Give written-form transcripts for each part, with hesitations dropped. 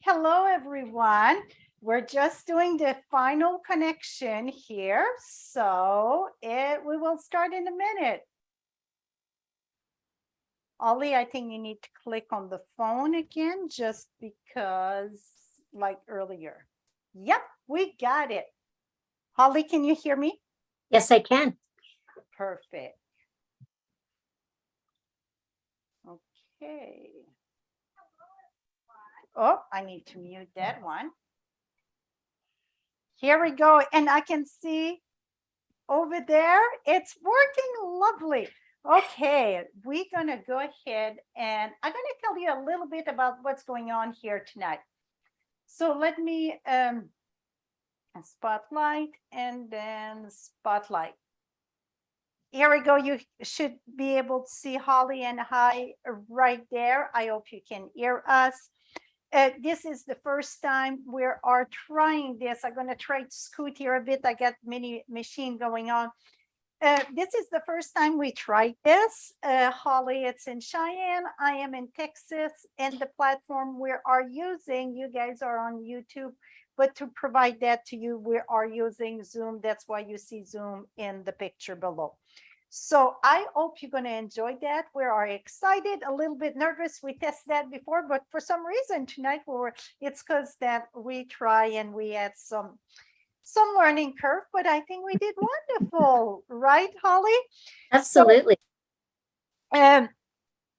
Hello, everyone. We're just doing the final connection here. So we will start in a minute. Ollie, I think you need to click on the phone again, just because like earlier. Yep, we got it. Holly, can you hear me? Yes, I can. Perfect. Okay. Oh, I need to mute that one. Here we go. And I can see over there, it's working lovely. Okay, we're gonna go ahead and I'm gonna tell you a little bit about what's going on here tonight. So let me spotlight and then spotlight. Here we go. You should be able to see Holly and I right there. I hope you can hear us. This is the first time we are trying this. I'm going to try to scoot here a bit. I got many machine going on. This is the first time we tried this. Holly, it's in Cheyenne. I am in Texas, and the platform we are using, you guys are on YouTube, but to provide that to you, we are using Zoom. That's why you see Zoom in the picture below. So I hope you're going to enjoy that. We are excited, a little bit nervous. We tested that before, but for some reason tonight it's because that we try and we had some learning curve, but I think we did wonderful, right, Holly? Absolutely. So,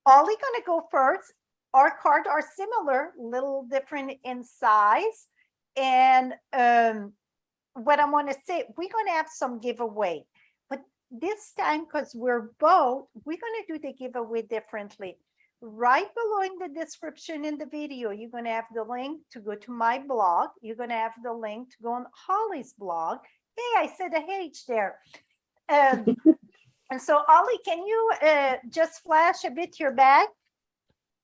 Ollie gonna go first. Our cards are similar, little different in size. And what I want to say, we're gonna have some giveaway, but this time, because we're both, we're gonna do the giveaway differently. Right below in the description in the video, you're going to have the link to go to my blog. You're going to have the link to go on Holly's blog. Hey, I said a H there. And so, Ollie, can you just flash a bit your bag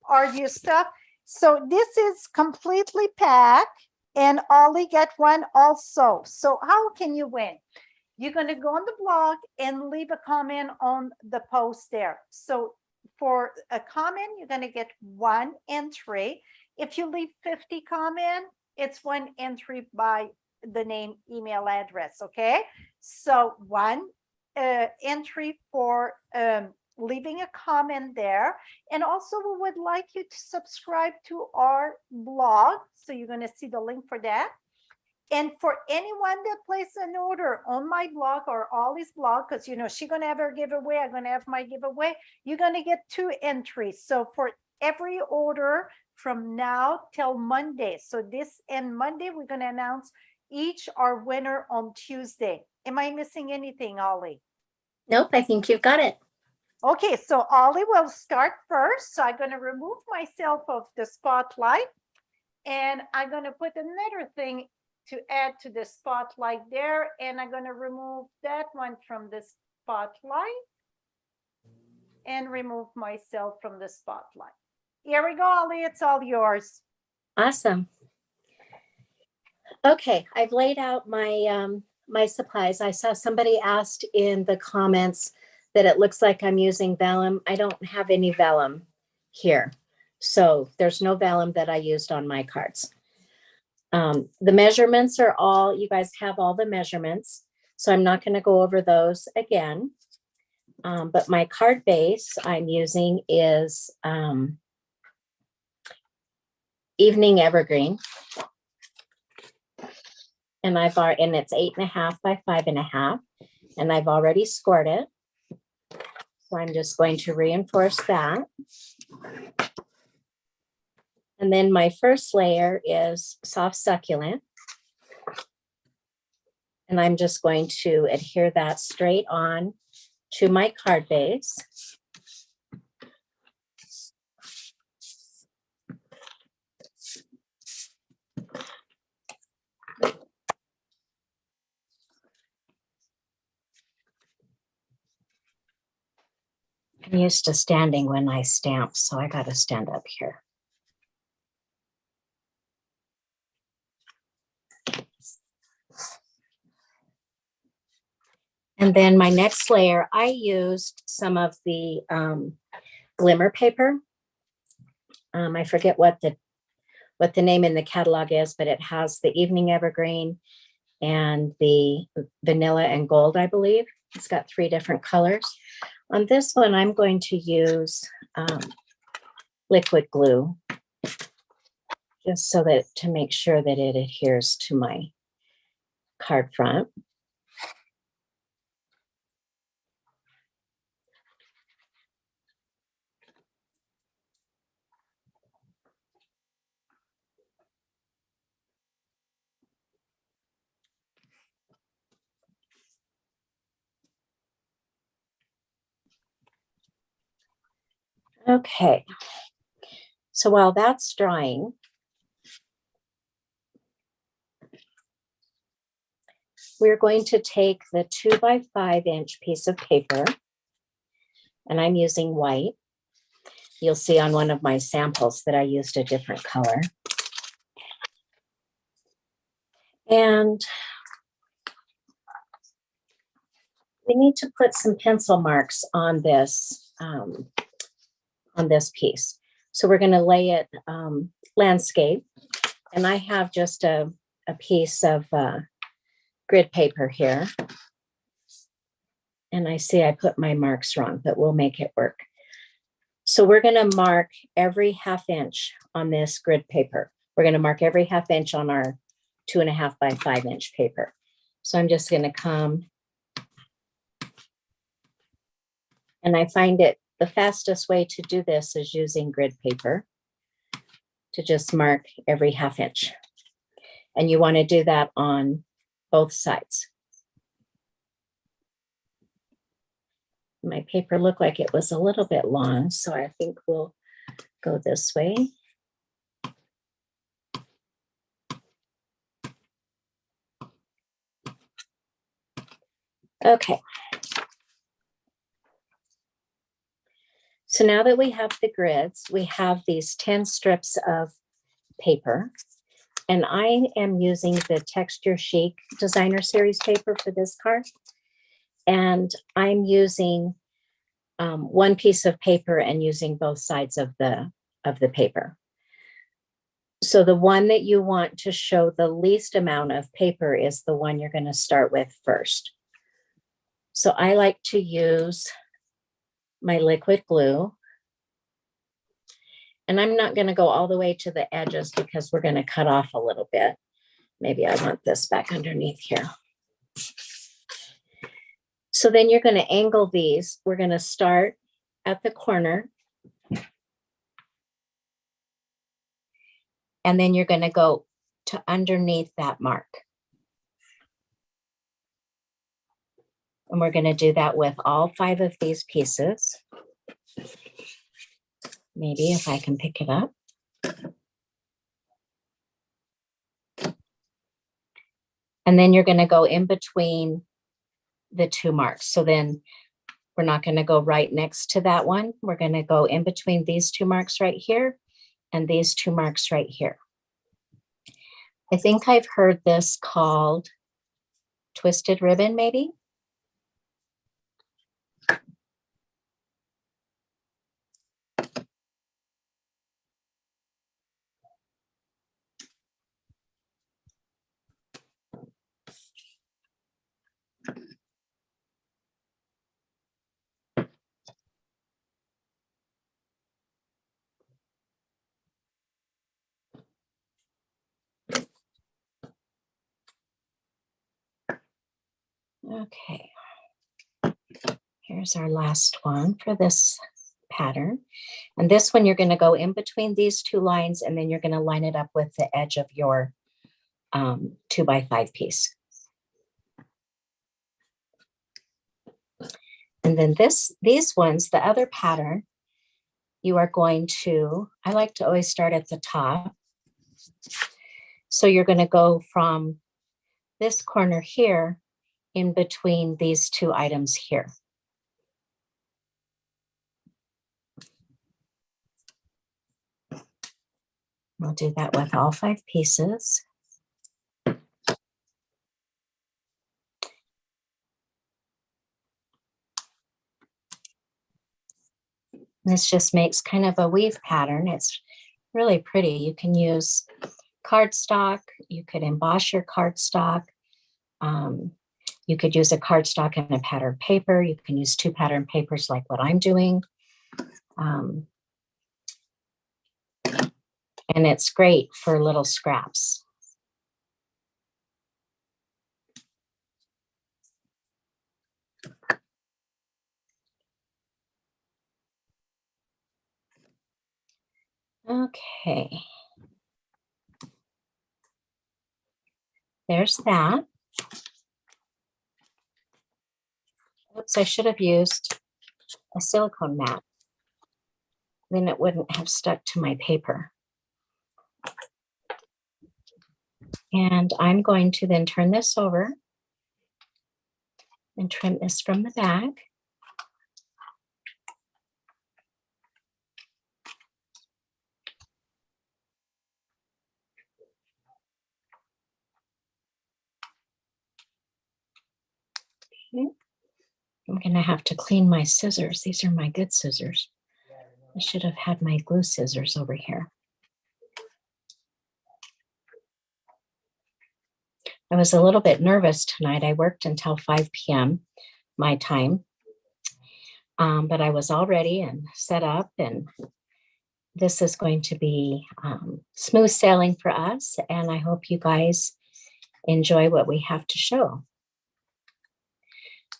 or your stuff? So this is completely packed, and Ollie got one also. So how can you win? You're going to go on the blog and leave a comment on the post there. So for a comment, you're going to get one entry. If you leave 50 comment, it's one entry by the name, email address. Okay. So one entry for leaving a comment there. And also we would like you to subscribe to our blog. So you're going to see the link for that. And for anyone that places an order on my blog or Ollie's blog, because she's gonna have her giveaway, I'm gonna have my giveaway, you're gonna get 2 entries. So for every order from now till Monday, so this and Monday, we're gonna announce each our winner on Tuesday. Am I missing anything, Ollie? Nope, I think you've got it. Okay, so Ollie will start first. So I'm gonna remove myself of the spotlight, and I'm gonna put another thing to add to the spotlight there, and I'm going to remove that one from the spotlight and remove myself from the spotlight. Here we go, Ollie, it's all yours. Awesome. Okay, I've laid out my my supplies. I saw somebody asked in the comments that it looks like I'm using vellum. I don't have any vellum here, so there's no vellum that I used on my cards. The measurements are all, you guys have all the measurements, so I'm not going to go over those again. But my card base I'm using is Evening Evergreen. And and it's 8.5 by 5.5, and I've already scored it. So I'm just going to reinforce that. And then my first layer is Soft Succulent. And I'm just going to adhere that straight on to my card base. I'm used to standing when I stamp, so I got to stand up here. And then my next layer, I used some of the glimmer paper. I forget what what the name in the catalog is, but it has the evening evergreen and the vanilla and gold, I believe. It's got 3 different colors. On this one, I'm going to use liquid glue, just so that to make sure that it adheres to my card front. Okay, so while that's drying, we're going to take the 2 by 5 inch piece of paper, and I'm using white. You'll see on one of my samples that I used a different color. And we need to put some pencil marks on this piece. So we're going to lay it landscape, and I have just a piece of grid paper here. And I see I put my marks wrong, but we'll make it work. So we're going to mark every 1/2 inch on this grid paper. We're going to mark every 1/2 inch on our 2.5 by 5 inch paper. So I'm just going to come, and I find it the fastest way to do this is using grid paper to just mark every 1/2 inch. And you want to do that on both sides. My paper looked like it was a little bit long, so I think we'll go this way. Okay. So now that we have the grids, we have these 10 strips of paper, and I am using the Texture Chic Designer Series paper for this card. And I'm using 1 piece of paper and using both sides of the paper. So the one that you want to show the least amount of paper is the one you're going to start with first. So I like to use my liquid glue. And I'm not going to go all the way to the edges because we're going to cut off a little bit. Maybe I want this back underneath here. So then you're going to angle these. We're going to start at the corner. And then you're going to go to underneath that mark. And we're going to do that with all 5 of these pieces. Maybe if I can pick it up. And then you're going to go in between the 2 marks. So then we're not going to go right next to that one. We're going to go in between these 2 marks right here and these 2 marks right here. I think I've heard this called twisted ribbon, maybe. Okay, here's our last one for this pattern. And this one, you're going to go in between these 2 lines, and then you're going to line it up with the edge of your 2 by 5 piece. And then these ones, the other pattern, you are going to, I like to always start at the top. So you're going to go from this corner here in between these 2 items here. We'll do that with all 5 pieces. This just makes kind of a weave pattern. It's really pretty. You can use cardstock. You could emboss your cardstock. You could use a cardstock and a patterned paper. You can use 2 patterned papers like what I'm doing. And it's great for little scraps. Okay. There's that. Oops, I should have used a silicone mat. Then it wouldn't have stuck to my paper. And I'm going to then turn this over and trim this from the back. Okay. I'm going to have to clean my scissors. These are my good scissors. I should have had my glue scissors over here. I was a little bit nervous tonight. I worked until 5 p.m. my time, but I was all ready and set up, and this is going to be smooth sailing for us, and I hope you guys enjoy what we have to show.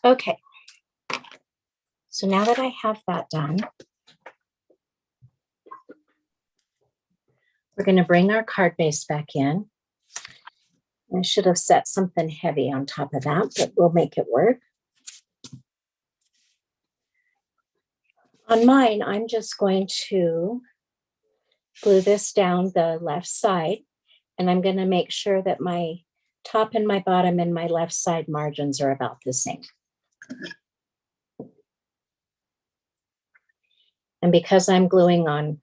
Okay, so now that I have that done, we're going to bring our card base back in. I should have set something heavy on top of that, but we'll make it work. On mine, I'm just going to glue this down the left side, and I'm going to make sure that my top and my bottom and my left side margins are about the same. And because I'm gluing on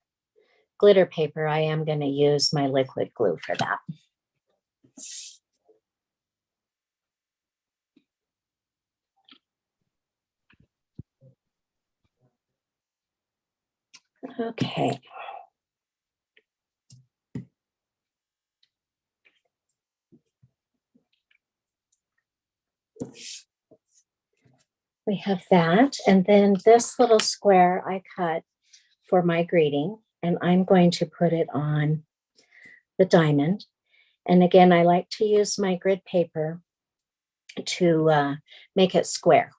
glitter paper, I am going to use my liquid glue for that. Okay. We have that, and then this little square I cut for my greeting, and I'm going to put it on the diamond. And again, I like to use my grid paper to make it square.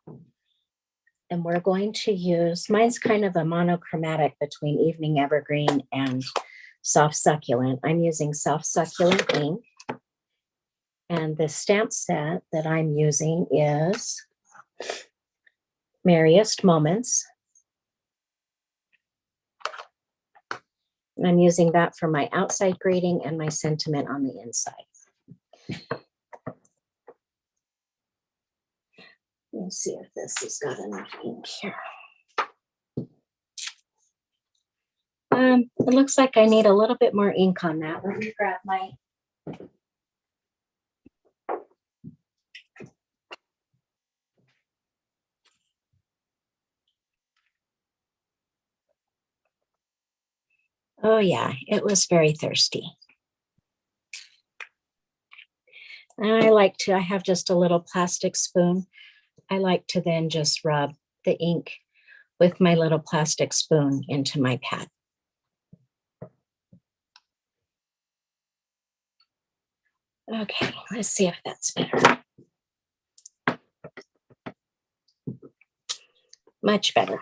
And we're going to use, mine's kind of a monochromatic between evening evergreen and soft succulent. I'm using soft succulent ink. And the stamp set that I'm using is Merriest Moments. And I'm using that for my outside greeting and my sentiment on the inside. Let's see if this has got enough ink here. It looks like I need a little bit more ink on that. Let me grab my Oh yeah, it was very thirsty. And I have just a little plastic spoon. I like to then just rub the ink with my little plastic spoon into my pad. Okay, let's see if that's better. Much better.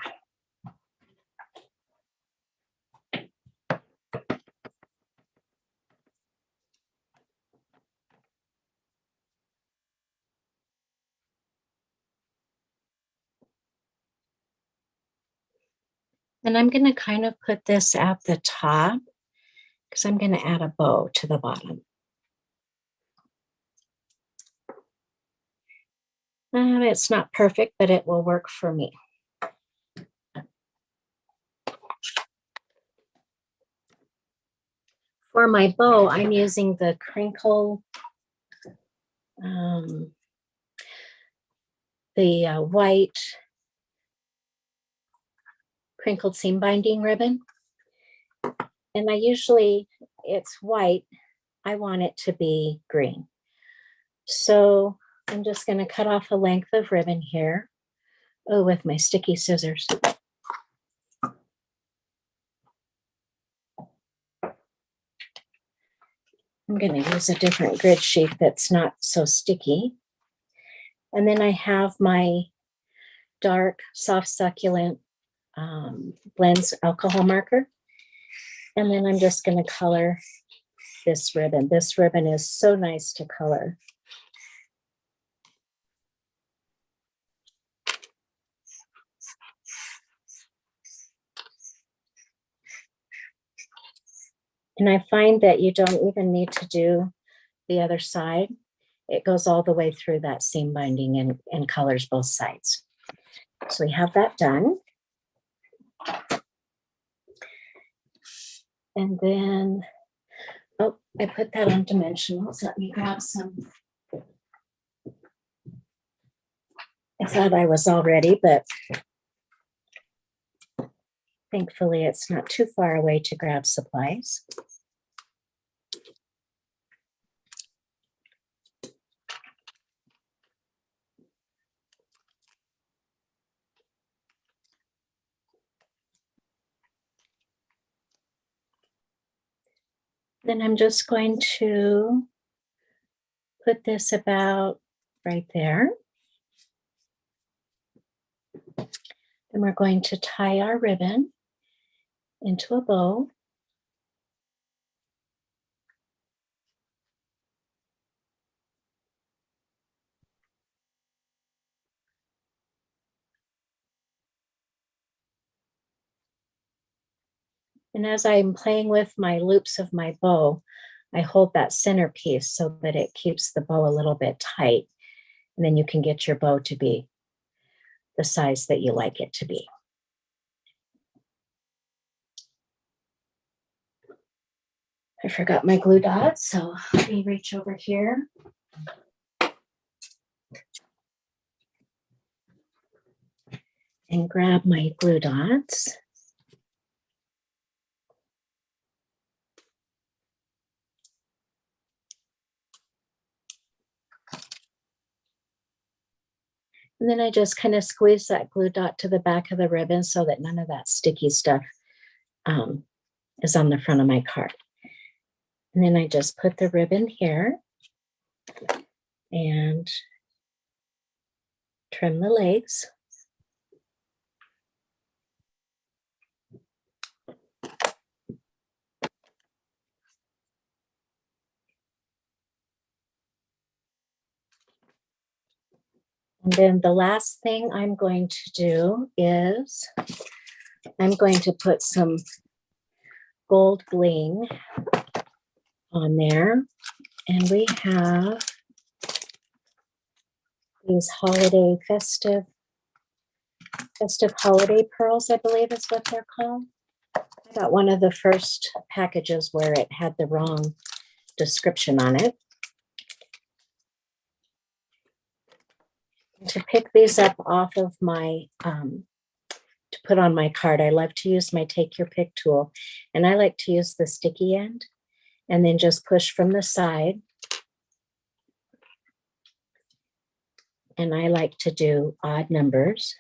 And I'm going to kind of put this at the top because I'm going to add a bow to the bottom. It's not perfect, but it will work for me. For my bow, I'm using the crinkle, white crinkled seam binding ribbon. And I usually, it's white. I want it to be green. So I'm just going to cut off a length of ribbon here. Oh, with my sticky scissors. I'm going to use a different grid sheet that's not so sticky. And then I have my dark, soft, succulent blends alcohol marker. And then I'm just going to color this ribbon. This ribbon is so nice to color. And I find that you don't even need to do the other side. It goes all the way through that seam binding and colors both sides. So we have that done. And then, oh, I put that on dimensionals. Let me grab some. I thought I was all ready, but thankfully it's not too far away to grab supplies. Then I'm just going to put this about right there. Then we're going to tie our ribbon into a bow. And as I'm playing with my loops of my bow, I hold that center piece so that it keeps the bow a little bit tight. And then you can get your bow to be the size that you like it to be. I forgot my glue dots, so let me reach over here. And grab my glue dots. And then I just kind of squeeze that glue dot to the back of the ribbon so that none of that sticky stuff is on the front of my card. And then I just put the ribbon here and trim the legs. And then the last thing I'm going to do is I'm going to put some gold bling on there. And we have these holiday festive holiday pearls, I believe is what they're called. I got one of the first packages where it had the wrong description on it. To pick these up off of my, to put on my card, I love to use my take your pick tool. And I like to use the sticky end and then just push from the side. And I like to do odd numbers.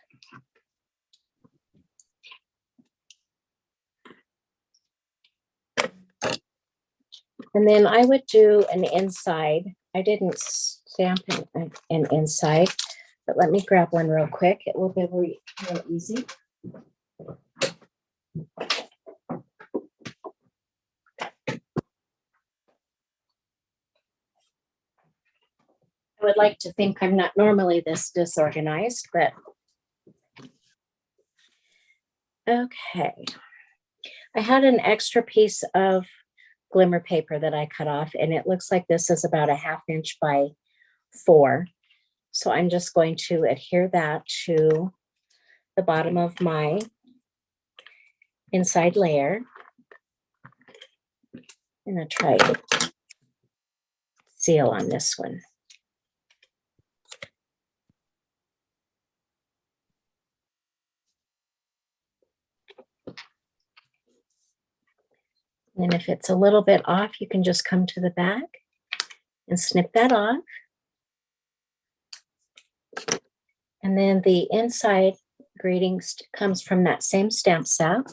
And then I would do an inside. I didn't stamp an inside, but let me grab one real quick. It will be real easy. I would like to think I'm not normally this disorganized, but okay. I had an extra piece of glimmer paper that I cut off, and it looks like this is about a 1/2 inch by 4. So I'm just going to adhere that to the bottom of my inside layer. I'm going to try seal on this one. then if it's a little bit off, you can just come to the back and snip that off. And then the inside grading comes from that same stamp set.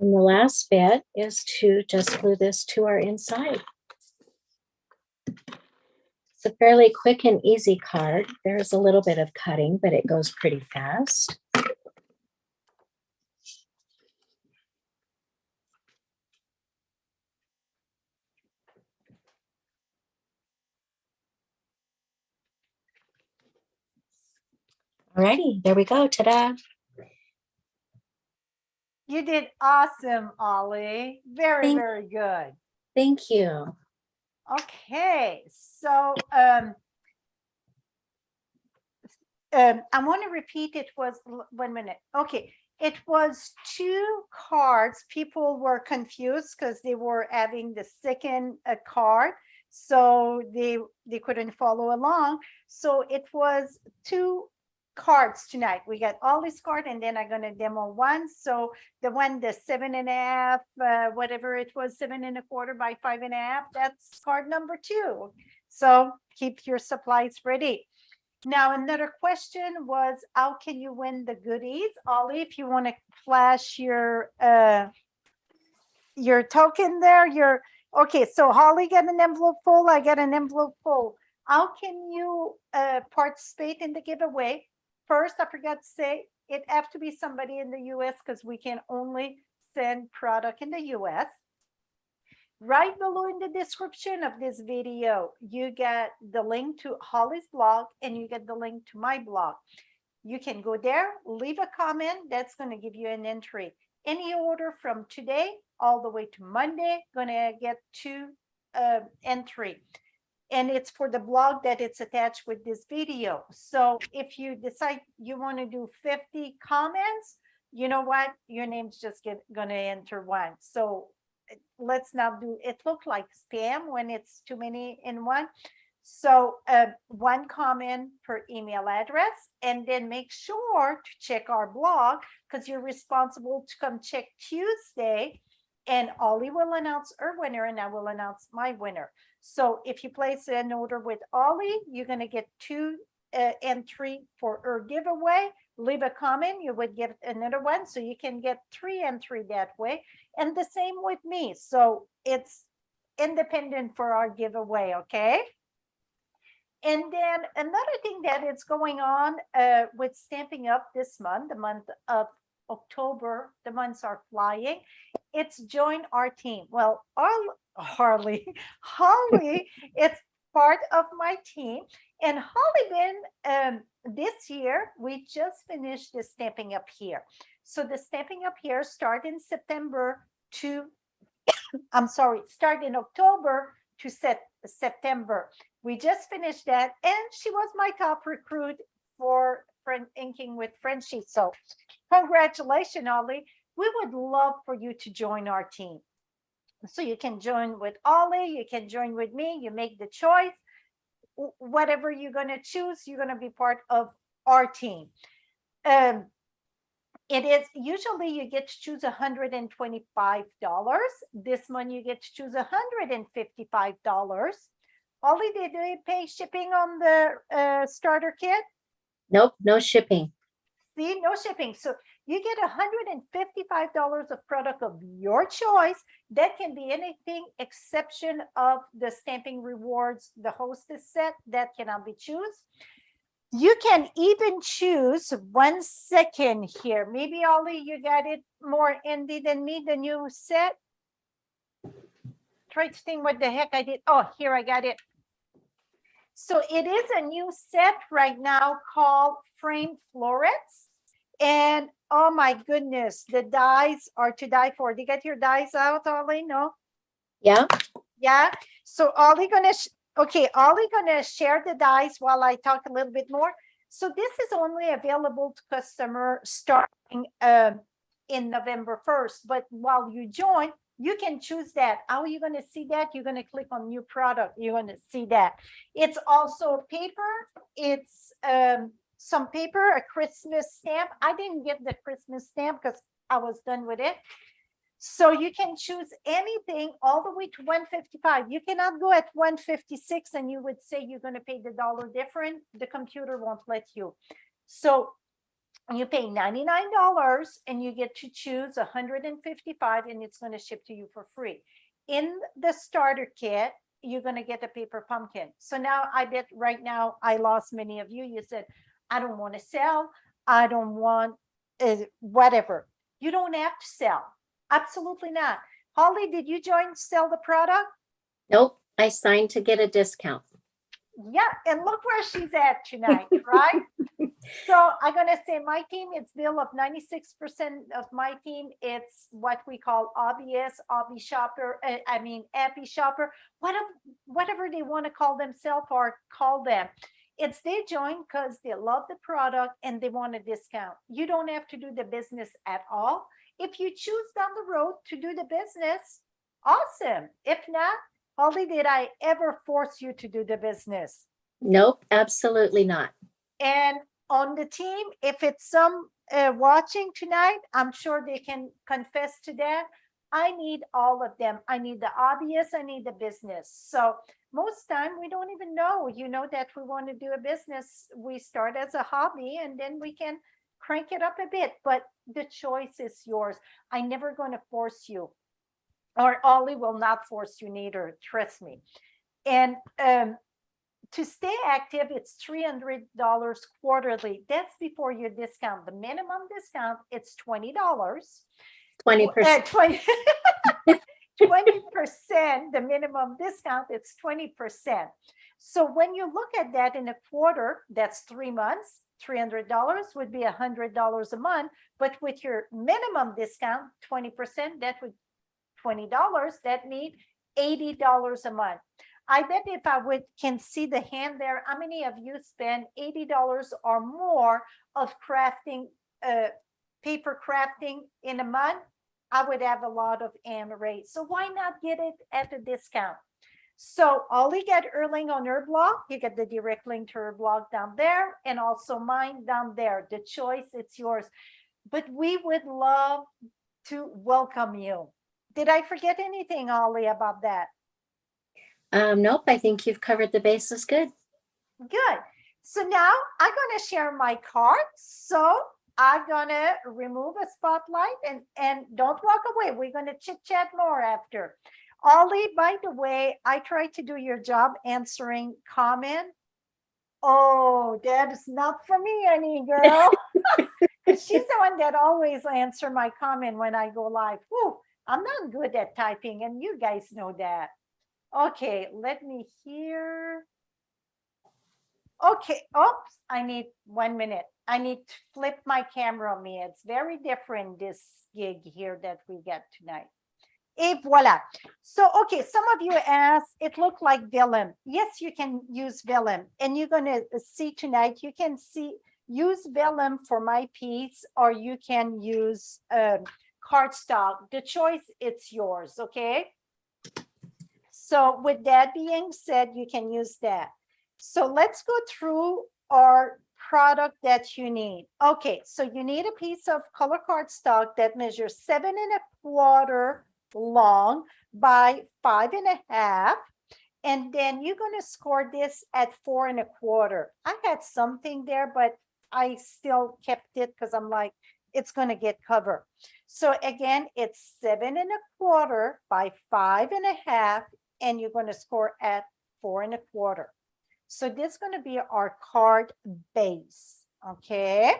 And the last bit is to just glue this to our inside. It's a fairly quick and easy card. There's a little bit of cutting, but it goes pretty fast. Alrighty, there we go. Ta-da. You did awesome, Ollie. Very good. Thank you. Okay, so I want to repeat. It was 1 minute. Okay, it was 2 cards. People were confused because they were having the second card, so they couldn't follow along. So it was 2 cards tonight. We got Ollie's card, and then I'm gonna demo one. So the one, the 7.5, whatever it was, 7 1/4 by 5.5. That's card number 2. So keep your supplies ready. Now, another question was, how can you win the goodies? Ollie, if you want to flash your token there, okay. So Holly got an envelope full. I got an envelope full. How can you participate in the giveaway? First, I forgot to say, it have to be somebody in the US because we can only send product in the US. Right below in the description of this video, you get the link to Holly's blog and you get the link to my blog. You can go there, leave a comment. That's going to give you an entry. Any order from today all the way to Monday, going to get 2 entry. And it's for the blog that it's attached with this video. So if you decide you want to do 50 comments, you know what? Your name's just going to enter one. So let's not do it. Look like spam when it's too many in one. So 1 comment per email address, and then make sure to check our blog because you're responsible to come check Tuesday, and Ollie will announce her winner and I will announce my winner. So if you place an order with Ollie, you're going to get 2 entry for her giveaway. Leave a comment, you would get another one, so you can get 3 entry that way. And the same with me. So it's independent for our giveaway, okay? And then another thing that is going on with Stamping Up this month, the month of October, the months are flying. It's join our team. Well, Holly, it's part of my team. And Holly, this year, we just finished the Stamping Up Here. So the Stamping Up Here start in September to, start in October to September. We just finished that, and she was my top recruit for inking with Frenchie. So congratulations, Ollie. We would love for you to join our team. So you can join with Ollie, you can join with me, you make the choice. Whatever you're going to choose, you're going to be part of our team. It is usually you get to choose $125. This month you get to choose $155. Ollie, did they pay shipping on the starter kit? Nope, no shipping. See, no shipping. So you get $155 of product of your choice. That can be anything exception of the Stamping Rewards, the Hostess set that cannot be choose. You can even choose 1 second here. Maybe Ollie, you got it more handy than me, the new set. Try to think what the heck I did. Oh, here I got it. So it is a new set right now called Frame Florets. And oh my goodness, the dies are to die for. Did you get your dies out, Ollie? No? Yeah. Yeah. So Ollie gonna, Okay, Ollie gonna share the dice while I talk a little bit more. So this is only available to customer starting in November 1st, but while you join, you can choose that. How are you gonna see that? You're gonna click on new product. You're gonna see that. It's also paper. It's some paper, a Christmas stamp. I didn't get the Christmas stamp because I was done with it. So you can choose anything all the way to 155. You cannot go at 156 and you would say you're going to pay the dollar different. The computer won't let you. So you pay $99 and you get to choose 155 and it's going to ship to you for free. In the starter kit, you're going to get a paper pumpkin. So now I bet right now I lost many of you. You said, I don't want to sell. I don't want whatever. You don't have to sell. Absolutely not. Holly, did you join sell the product? Nope, I signed to get a discount. Yeah, and look where she's at tonight, right? So I'm going to say my team, it's bill of 96% of my team. It's what we call obvious, Obby shopper, Appy shopper, whatever they want to call themselves or call them. It's they join because they love the product and they want a discount. You don't have to do the business at all. If you choose down the road to do the business, awesome. If not, Holly, did I ever force you to do the business? Nope, absolutely not. And on the team, if it's some watching tonight, I'm sure they can confess to that. I need all of them. I need the obvious, I need the business. So most time we don't even know, that we want to do a business. We start as a hobby and then we can crank it up a bit, but the choice is yours. I'm never going to force you, or Ollie will not force you neither, trust me. And to stay active, it's $300 quarterly. That's before your discount. The minimum discount, it's $20. 20%. 20%, the minimum discount, it's 20%. So when you look at that in a quarter, that's 3 months, $300 would be $100 a month. But with your minimum discount, 20%, that would $20, that means $80 a month. I bet if I can see the hand there, how many of you spend $80 or more of crafting, paper crafting in a month? I would have a lot of hand raised. So why not get it at a discount? So Ollie got her link on her blog. You get the direct link to her blog down there and also mine down there. The choice, it's yours. But we would love to welcome you. Did I forget anything, Ollie, about that? Nope, I think you've covered the bases good. Good. So now I'm going to share my card. So I'm going to remove a spotlight and don't walk away. We're going to chit chat more after. Ollie, by the way, I tried to do your job answering comment. Oh, that is not for me, any girl. She's the one that always answer my comment when I go live. Whew, I'm not good at typing and you guys know that. Okay, let me hear. Okay, oops, I need 1 minute. I need to flip my camera on me. It's very different, this gig here that we get tonight. Et voila. So, okay, some of you asked, it looked like vellum. Yes, you can use vellum. And you're going to see tonight, you can use vellum for my piece, or you can use cardstock. The choice, it's yours, okay? So with that being said, you can use that. So let's go through our product that you need. Okay, so you need a piece of color cardstock that measures 7¼ long by 5½. And then you're going to score this at 4¼ I had something there, but I still kept it because I'm like, it's going to get covered. So again, it's 7¼ by 5½. And you're going to score at 4¼ So this is going to be our card base. Okay.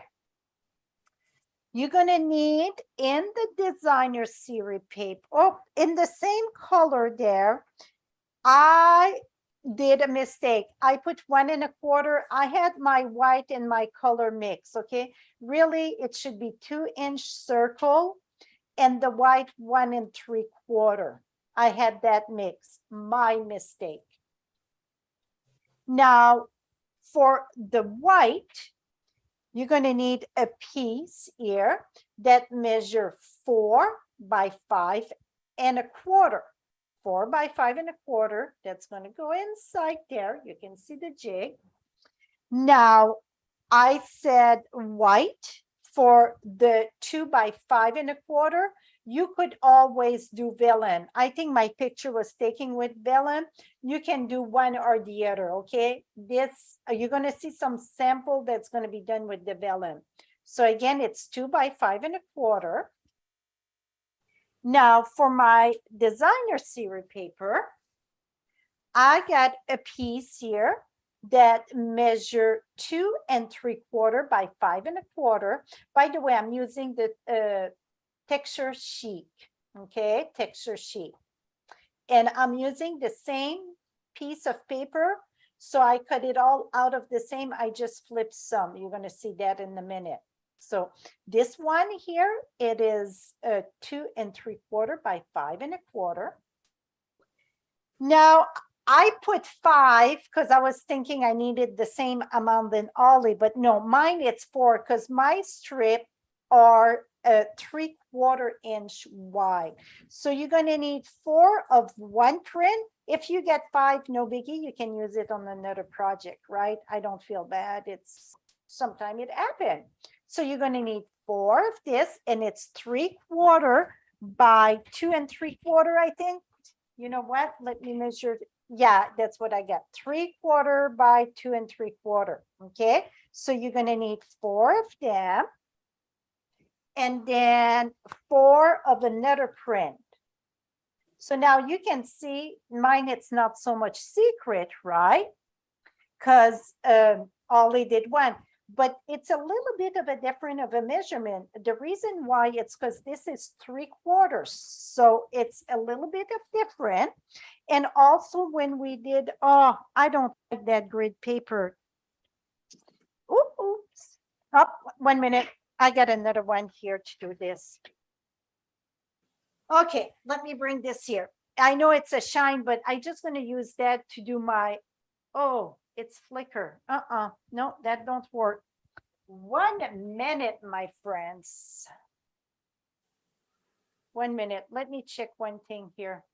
You're going to need in the designer series paper, in the same color there, I did a mistake. I put 1¼ I had my white and my color mix. Okay. Really, it should be 2-inch circle and the white 1¾ I had that mix, my mistake. Now, for the white, you're going to need a piece here that measure 4 by 5 1/4. 4 by 5 1/4. That's going to go inside there. You can see the jig. Now, I said white for the 2 by 5 1/4. You could always do vellum. I think my picture was taken with vellum. You can do one or the other, okay? This, you're gonna see some sample that's gonna be done with the vellum. So again, it's 2 by 5 1/4. Now for my designer series paper, I got a piece here that measure 2 3/4 by 5 1/4. By the way, I'm using the texture sheet, okay, texture sheet. And I'm using the same piece of paper. So I cut it all out of the same, I just flipped some. You're gonna see that in a minute. So this one here, it is 2 3/4 by 5 1/4. Now I put 5 because I was thinking I needed the same amount than Ollie, but no, mine it's 4 because my strip are 3/4 inch wide. So you're going to need 4 of one print. If you get 5, no biggie, you can use it on another project, right? I don't feel bad. It's sometime it happened. So you're going to need 4 of this, and it's 3/4 by 2 3/4, I think. You know what? Let me measure. Yeah, that's what I got. 3/4 by 2 3/4. Okay. So you're going to need 4 of them. And then 4 of another print. So now you can see mine, it's not so much secret, right? Because Ollie did one, but it's a little bit of a different of a measurement. The reason why it's because this is 3/4. So it's a little bit of different. And also when we did, oh, I don't like that grid paper. Oops. Oh, 1 minute. I got another one here to do this. Okay, let me bring this here. I know it's a shine, but I just going to use that to do my, oh, it's flicker. No, that don't work. 1 minute, my friends. 1 minute. Let me check one thing here.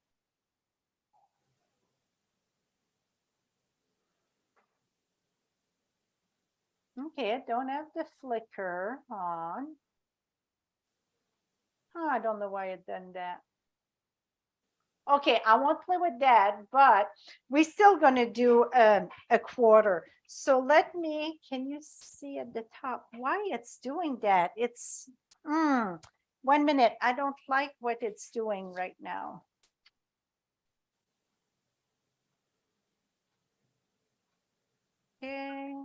Okay, I don't have the flicker on. Oh, I don't know why it done that. Okay, I won't play with that, but we're still going to do a 1/4. So let me, can you see at the top why it's doing that? It's 1 minute. I don't like what it's doing right now. Okay.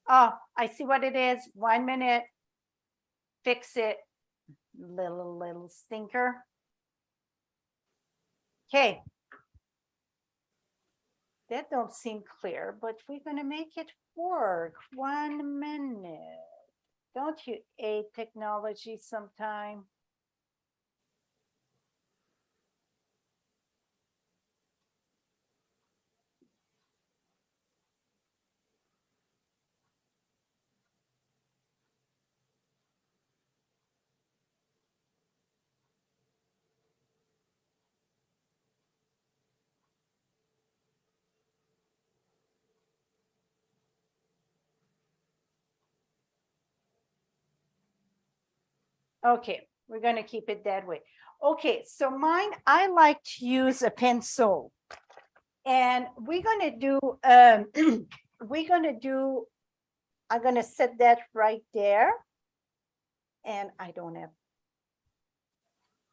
Oh, I see what it is. 1 minute. Fix it. Little stinker. Okay. That don't seem clear, but we're going to make it work. 1 minute. Don't you hate technology sometime? Okay, we're going to keep it that way. Okay, so mine, I like to use a pencil. And we're going to do, I'm going to set that right there. And I don't have.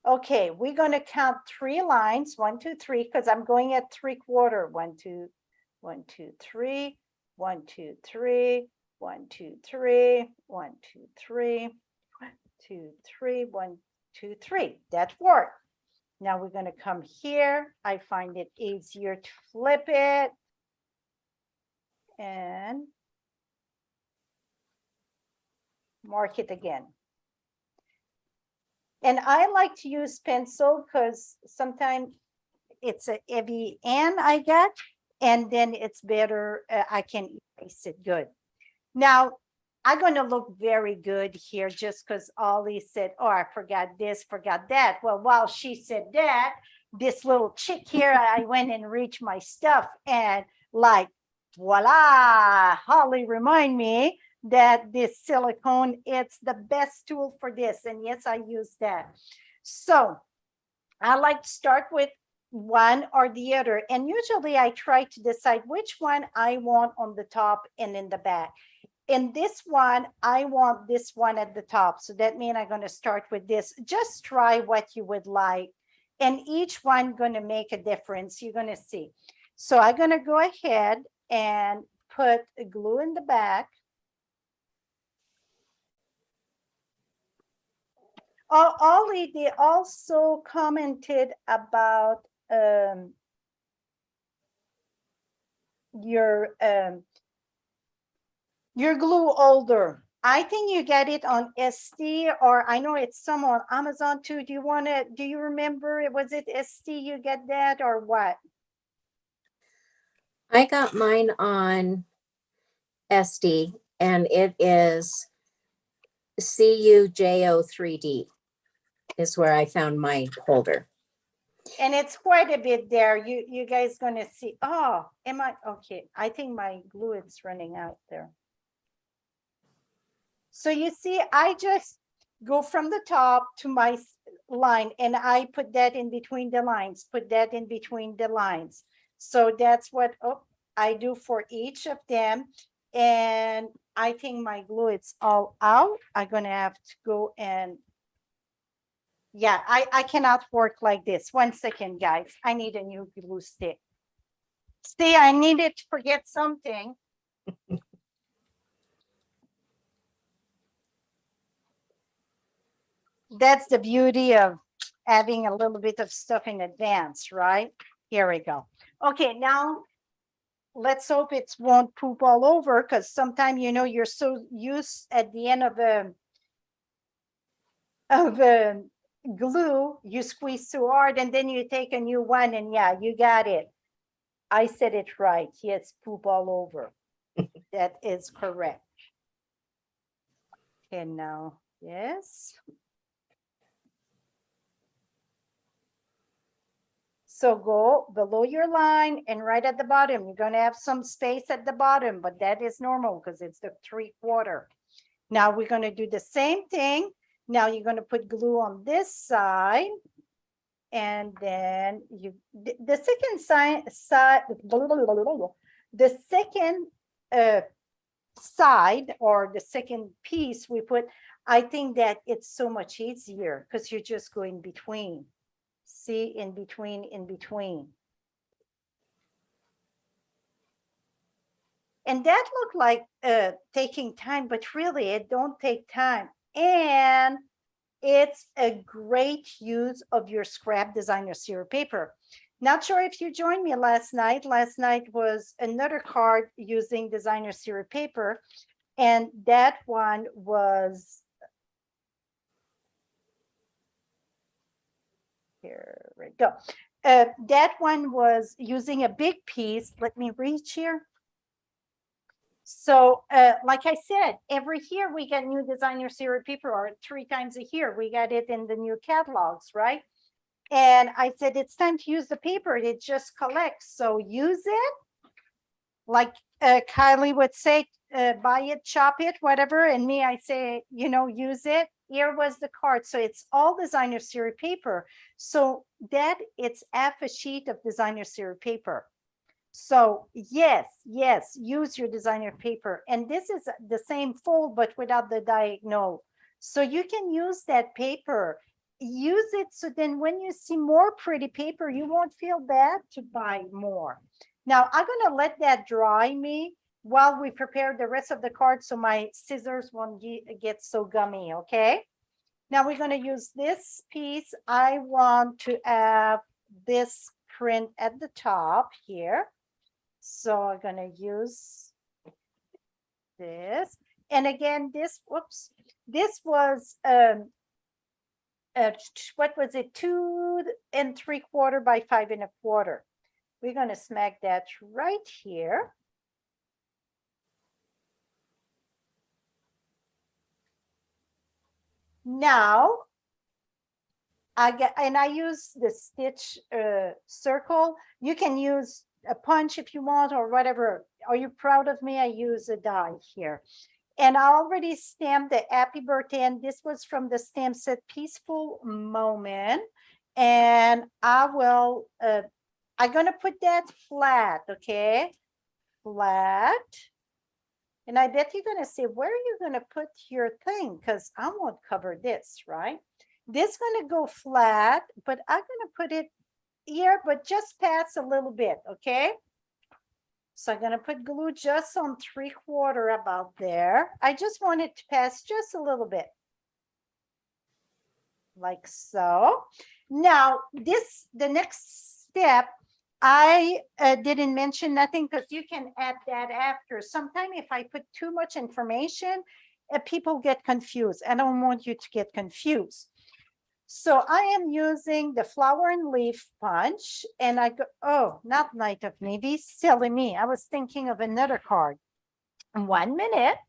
Okay, we're going to count 3 lines, 1, 2, 3, because I'm going at 3/4. 1, 2, 1, 2, 3, 1, 2, 3, 1, 2, 3, 1, 2, 3, 1, 2, 3, 1, 2, 3. That worked. Now we're going to come here. I find it easier to flip it. And mark it again. And I like to use pencil because sometimes it's a heavy and I get, and then it's better. I can erase it good. Now, I'm going to look very good here just because Ollie said, oh, I forgot this, forgot that. Well, while she said that, this little chick here, I went and reached my stuff and like, voila, Holly remind me that this silicone, it's the best tool for this. And yes, I use that. So I like to start with one or the other. And usually I try to decide which one I want on the top and in the back. In this one, I want this one at the top. So that means I'm going to start with this. Just try what you would like. And each one going to make a difference. You're going to see. So I'm going to go ahead and put glue in the back. Ollie, they also commented about your glue holder. I think you get it on SD, or I know it's some on Amazon too. Do you remember, was it SD you get that or what? I got mine on SD and it is CUJO3D is where I found my holder. And it's quite a bit there. You guys gonna see. Oh, am I okay? I think my glue is running out there. So you see, I just go from the top to my line and I put that in between the lines, put that in between the lines. So that's what I do for each of them. And I think my glue it's all out. I'm gonna have to go and yeah, I cannot work like this. 1 second, guys. I need a new glue stick. See, I needed to forget something. That's the beauty of having a little bit of stuff in advance, right? Here we go. Okay, now let's hope it won't poop all over because sometimes, you know, you're so used at the end of a glue, you squeeze too hard and then you take a new one and yeah, you got it. I said it right. Yes, poop all over. That is correct. Okay, now, yes. So go below your line and right at the bottom, you're going to have some space at the bottom, but that is normal because it's the 3/4. Now we're going to do the same thing. Now you're going to put glue on this side. And then the second side, the second side or the second piece we put, I think that it's so much easier because you're just going between. See, in between, in between. And that looked like taking time, but really it don't take time. And it's a great use of your scrap designer series paper. Not sure if you joined me last night. Last night was another card using designer series paper. And that one was, here we go. That one was using a big piece. Let me reach here. So like I said, every year we get new designer series paper, or 3 times a year. We got it in the new catalogs, right? And I said, it's time to use the paper. It just collects. So use it. Like Kylie would say, buy it, chop it, whatever. And me, I say, you know, use it. Here was the card. So it's all designer series paper. So that it's half a sheet of designer series paper. So yes, use your designer paper. And this is the same fold, but without the diagonal. So you can use that paper, use it. So then when you see more pretty paper, you won't feel bad to buy more. Now I'm going to let that dry me while we prepare the rest of the card. So my scissors won't get so gummy. Okay. Now we're going to use this piece. I want to have this print at the top here. So I'm going to use this. And again, this, whoops, this was what was it, 2 3/4 by 5 1/4. We're going to smack that right here. Now I use the stitch circle. You can use a punch if you want or whatever. Are you proud of me? I use a die here. And I already stamped the happy birthday, and this was from the stamp set Peaceful Moment. And I will, I'm gonna put that flat, okay? Flat. And I bet you're gonna say, where are you gonna put your thing? Because I won't cover this, right? This gonna go flat, but I'm gonna put it here, but just past a little bit, okay? So I'm gonna put glue just on 3/4 about there. I just want it to pass just a little bit. Like so. Now the next step, I didn't mention nothing because you can add that after. Sometimes if I put too much information, people get confused. I don't want you to get confused. So I am using the flower and leaf punch, and I go, oh, not Night of Navy, silly me. I was thinking of another card. 1 minute.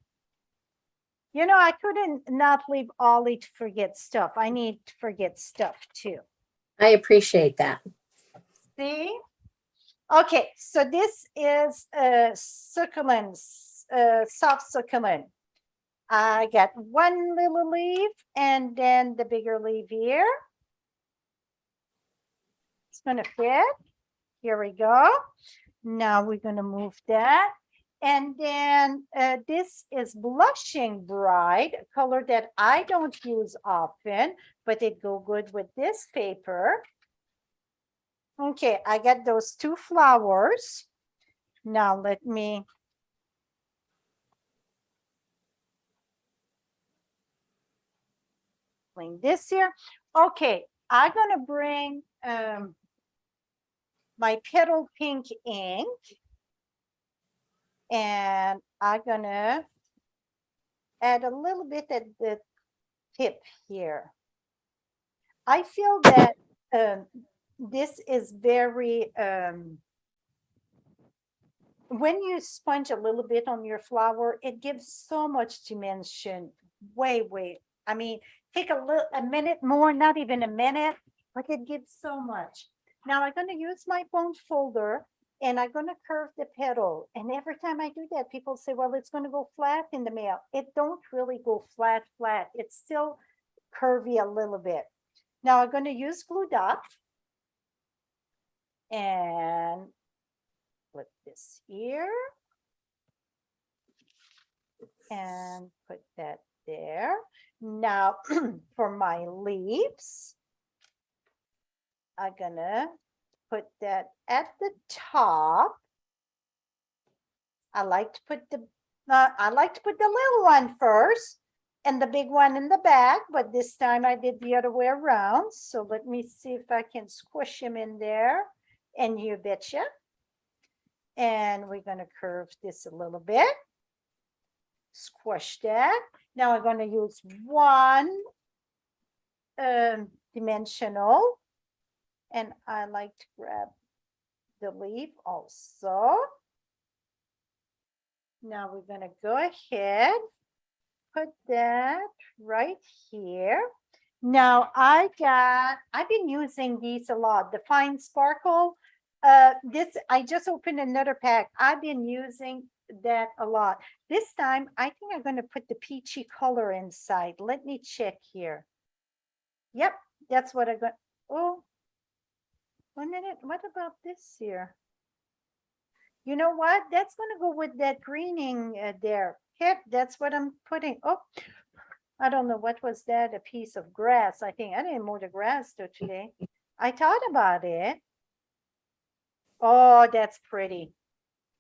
You know, I couldn't not leave Ollie to forget stuff. I need to forget stuff too. I appreciate that. See? Okay, so this is succulent, soft succulent. I got one little leaf and then the bigger leaf here. It's gonna fit. Here we go. Now we're gonna move that. And then this is Blushing Bride, a color that I don't use often, but it go good with this paper. Okay, I got those 2 flowers. Now let me bring this here. Okay, I'm gonna bring my petal pink ink, and I'm gonna add a little bit at the tip here. I feel that this is very, when you sponge a little bit on your flower, it gives so much dimension. Way. I mean, take a minute more, not even a minute, but it gives so much. Now I'm going to use my bone folder and I'm going to curve the petal. And every time I do that, people say, well, it's going to go flat in the mail. It don't really go flat. It's still curvy a little bit. Now I'm going to use glue dot and put this here and put that there. Now for my leaves, I'm gonna put that at the top. I like to put the little one first and the big one in the back, but this time I did the other way around. So let me see if I can squish him in there, and you betcha. And we're gonna curve this a little bit. Squish that. Now I'm going to use one dimensional, and I like to grab the leaf also. Now we're going to go ahead, put that right here. Now I've been using these a lot, the Fine Sparkle. I just opened another pack. I've been using that a lot. This time, I think I'm going to put the peachy color inside. Let me check here. Yep, that's what I'm going. Oh, 1 minute. What about this here? You know what? That's going to go with that greening there. Yep, that's what I'm putting. Oh, I don't know. What was that? A piece of grass. I think I didn't mow the grass today. I thought about it. Oh, that's pretty.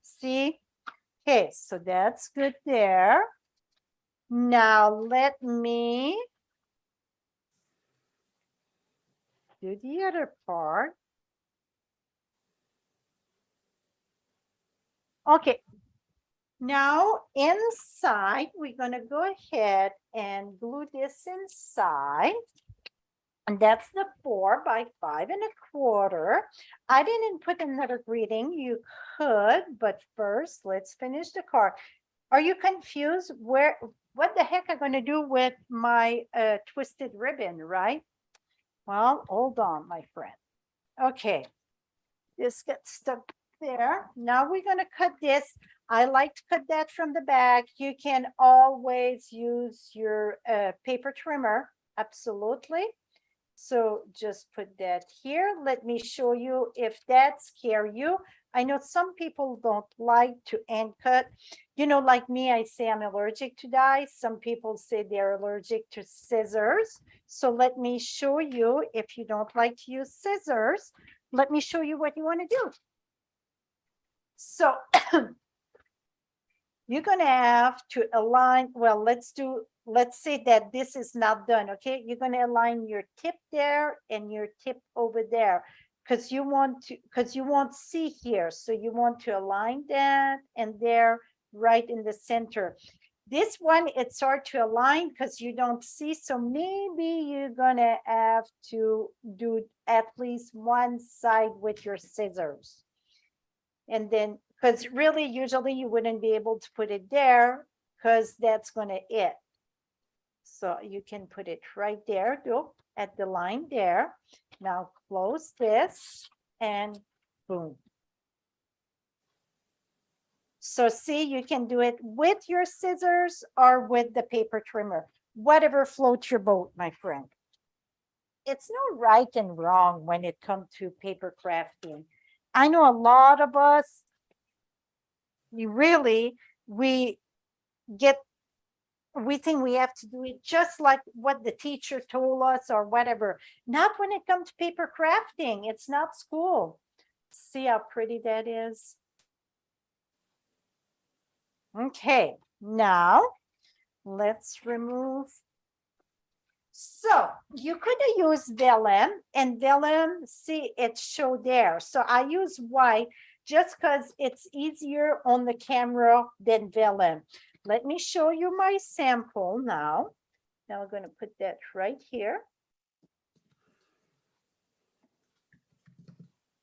See? Okay, so that's good there. Now let me do the other part. Okay, now inside, we're gonna go ahead and glue this inside. And that's the 4 by 5 1/4. I didn't put another greeting. You could, but first let's finish the card. Are you confused what the heck I'm going to do with my twisted ribbon, right? Well, hold on, my friend. Okay, this gets stuck there. Now we're going to cut this. I like to cut that from the back. You can always use your paper trimmer. Absolutely. So just put that here. Let me show you if that scare you. I know some people don't like to end cut. You know, like me, I say I'm allergic to dye. Some people say they're allergic to scissors. So let me show you, if you don't like to use scissors, let me show you what you want to do. So you're going to have to align. Well, let's say that this is not done. Okay. You're going to align your tip there and your tip over there because you won't see here. So you want to align that and there right in the center. This one, it's hard to align because you don't see. So maybe you're going to have to do at least one side with your scissors. And then, because really, usually you wouldn't be able to put it there because that's going to it. So you can put it right there, at the line there. Now close this and boom. So see, you can do it with your scissors or with the paper trimmer, whatever floats your boat, my friend. It's no right and wrong when it comes to paper crafting. I know a lot of us, we think we have to do it just like what the teacher told us or whatever. Not when it comes to paper crafting. It's not school. See how pretty that is? Okay, now let's remove. So you could have used vellum, and vellum, see, it showed there. So I use white just because it's easier on the camera than vellum. Let me show you my sample now. Now I'm going to put that right here.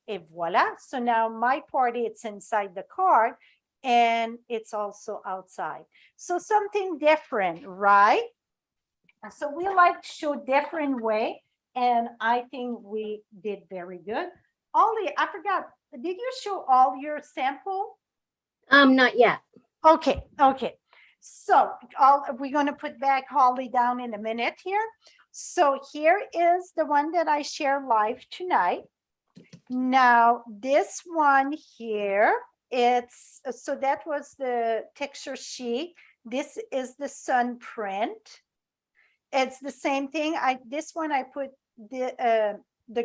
Et voila. So now my party, it's inside the card and it's also outside. So something different, right? So we like to show different way. And I think we did very good. Ollie, I forgot, did you show all your sample? Not yet. Okay, okay. So we're going to put back Holly down in a minute here. So here is the one that I share live tonight. Now this one here, so that was the texture sheet. This is the sun print. It's the same thing. This one I put the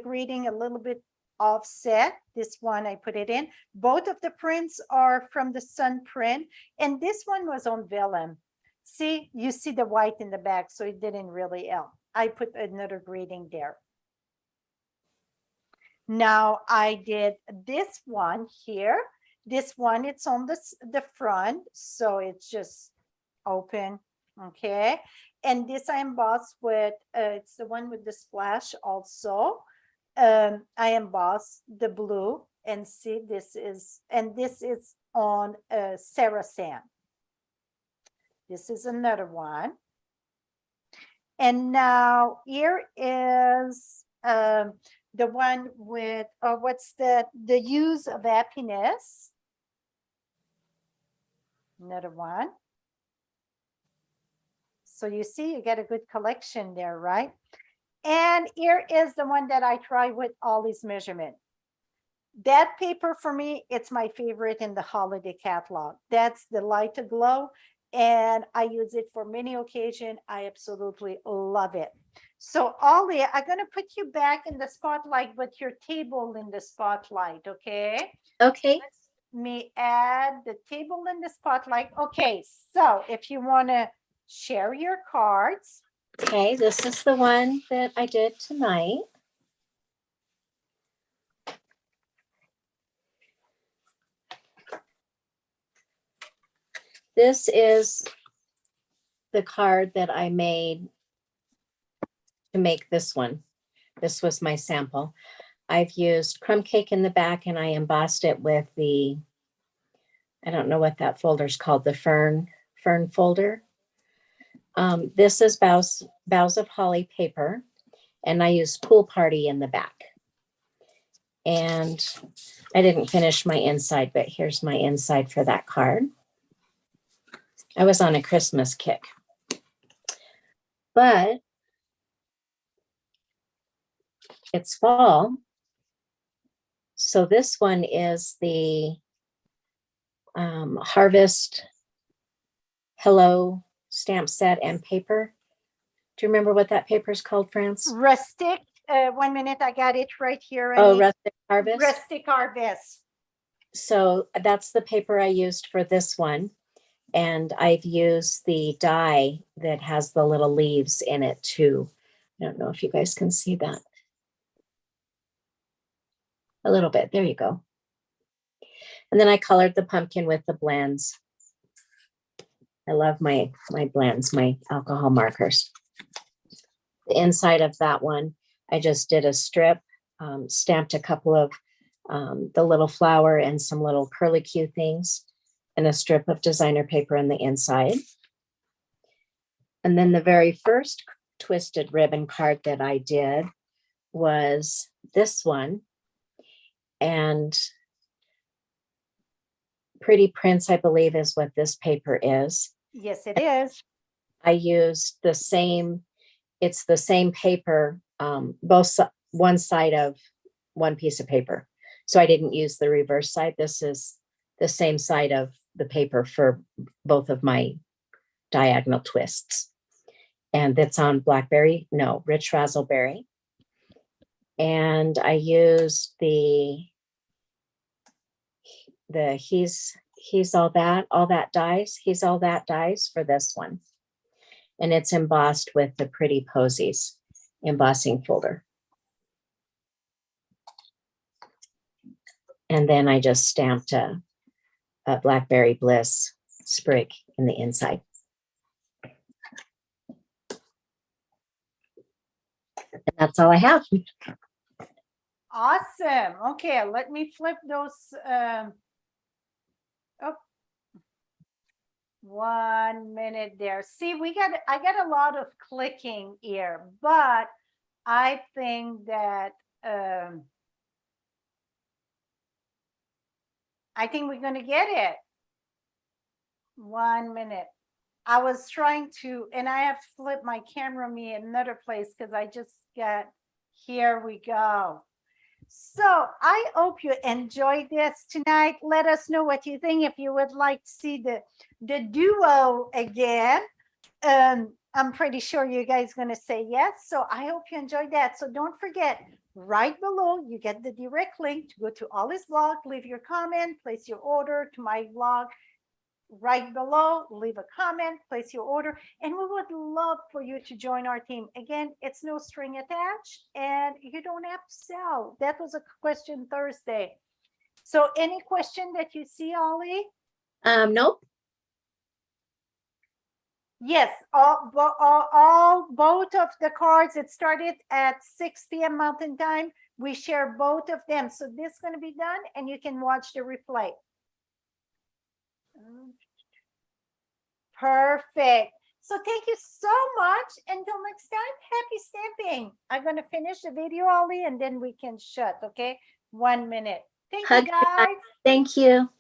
greeting a little bit offset. This one I put it in. Both of the prints are from the sun print, and this one was on vellum. See, you see the white in the back, so it didn't really help. I put another greeting there. Now I did this one here. This one, it's on the front, so it's just open. Okay, and this I embossed with it's the one with the splash also. I embossed the blue, and see, this is on Sarah sand. This is another one. And now here is the one with what's the use of happiness. Another one. So you see, you get a good collection there, right? And here is the one that I try with Ollie's measurement. That paper for me, it's my favorite in the holiday catalog. That's the Light a Glow, and I use it for many occasions. I absolutely love it. So Ollie, I'm going to put you back in the spotlight with your table in the spotlight, okay? Okay. Let me add the table in the spotlight. Okay, so if you want to share your cards. Okay, this is the one that I did tonight. This is the card that I made to make this one. This was my sample. I've used crumb cake in the back and I embossed it with the, I don't know what that folder's called, the fern folder. This is boughs of holly paper, and I used pool party in the back. And I didn't finish my inside, but here's my inside for that card. I was on a Christmas kick. But it's fall. So this one is the Harvest Hello stamp set and paper. Do you remember what that paper is called, France? Rustic. 1 minute, I got it right here. Oh, Rustic Harvest. Rustic Harvest. So that's the paper I used for this one. And I've used the die that has the little leaves in it too. I don't know if you guys can see that. A little bit. There you go. And then I colored the pumpkin with the blends. I love my blends, my alcohol markers. The inside of that one, I just did a strip, stamped a couple of the little flower and some little curlicue things, and a strip of designer paper on the inside. And then the very first twisted ribbon card that I did was this one. And Pretty Prince, I believe, is what this paper is. Yes, it is. I used the same, it's the same paper, one side of one piece of paper. So I didn't use the reverse side. This is the same side of the paper for both of my diagonal twists. And it's on rich razzleberry. And I used the he's all that dies for this one. And it's embossed with the Pretty Posies embossing folder. And then I just stamped a Blackberry Bliss sprig in the inside. And that's all I have. Awesome. Okay, let me flip those. Oh, 1 minute there. See, I got a lot of clicking here, but I think that I think we're gonna get it. 1 minute. I was trying to, and I have flipped my camera me another place because I just got, here we go. So I hope you enjoyed this tonight. Let us know what you think. If you would like to see the duo again, I'm pretty sure you guys are going to say yes. So I hope you enjoyed that. So don't forget, right below, you get the direct link to go to Ollie's blog, leave your comment, place your order to my blog. Right below, leave a comment, place your order, and we would love for you to join our team. Again, it's no string attached and you don't have to sell. That was a question Thursday. So any question that you see, Ollie? Nope. Yes, both of the cards, it started at 6 p.m. Mountain Time. We share both of them. So this is going to be done and you can watch the replay. Perfect. So thank you so much. Until next time, happy stamping. I'm going to finish the video, Ollie, and then we can shut, okay? 1 minute. Thank you, guys. Thank you.